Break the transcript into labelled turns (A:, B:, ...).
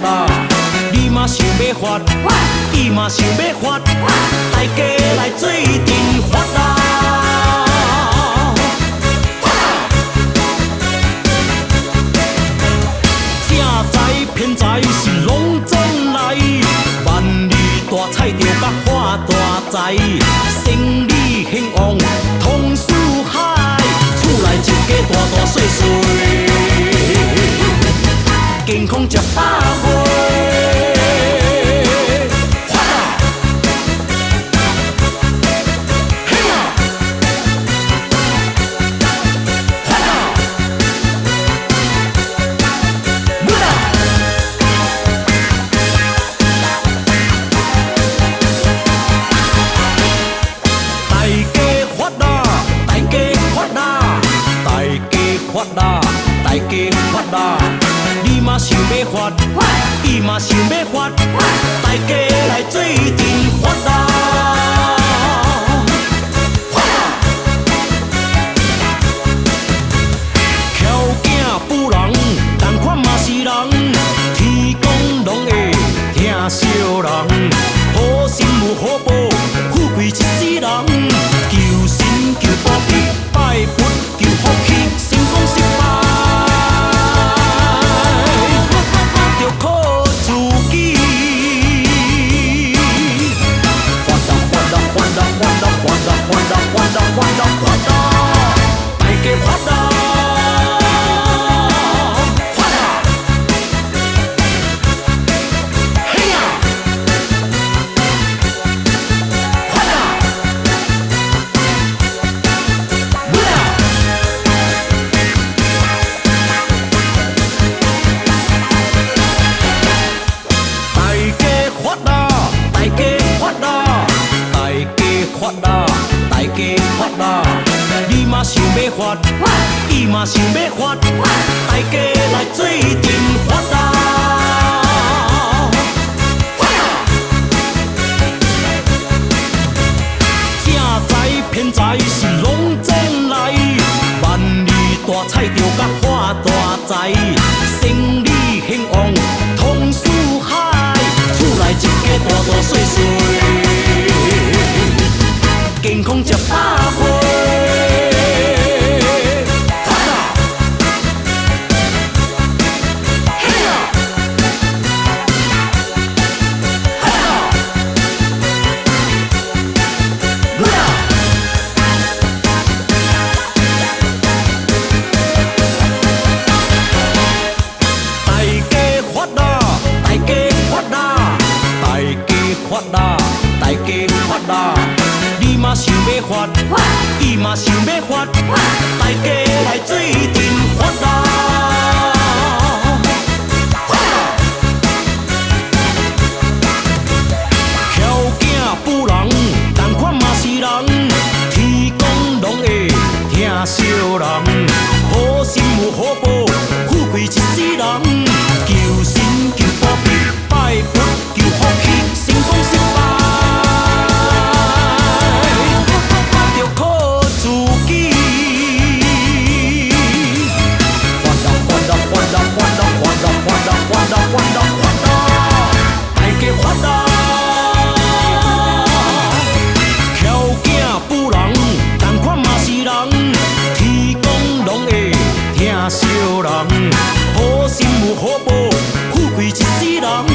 A: 啦，你嘛想要发，伊嘛想要发，大家来做阵发啦！正财偏财是拢总来，万里大彩就甲发大财，生意兴旺通四海，厝内一家大大细细，健康食百岁。发啦！嘿啦！发啦！舞啦！大家发啦！大家发啦！大家发啦！大家发啦！你嘛想要发，伊嘛想要发，大家来做阵发啦！发啦！巧囝妇人，同款嘛是人，天公拢会疼惜人，好心有好报，富贵一世人，求神求保庇，拜佛求福气，成功失败。要靠自己，发啦发啦发啦发啦发啦发啦发啦发啦发啦，大家发啦，发啦，嘿呀，发啦，舞啦！大家发啦，大家发啦，大家发啦，大家发啦！你嘛想要发，伊嘛想要发，大家来做阵发啦！发啦！正财偏财是拢总来，万里大彩就甲发大财，生意兴旺通四海，厝内一家大大细细，健康食百岁。发啦！嘿啦！发啦！舞啦！大家发啦，大家发啦，大家发啦，大家发啦！你嘛想要发，伊嘛想要发，大家来做阵发啦！发啦！巧囝妇人，同款嘛是人，天公拢会疼惜人，好心有好报，富贵一世人，求神求保庇，拜佛求福气，成功失败。要靠自己，发啦发啦发啦发啦发啦发啦发啦发啦发啦，大家发啦！巧囝妇人，同款嘛是人，天公拢会疼惜人，好心有好报，富贵一世人。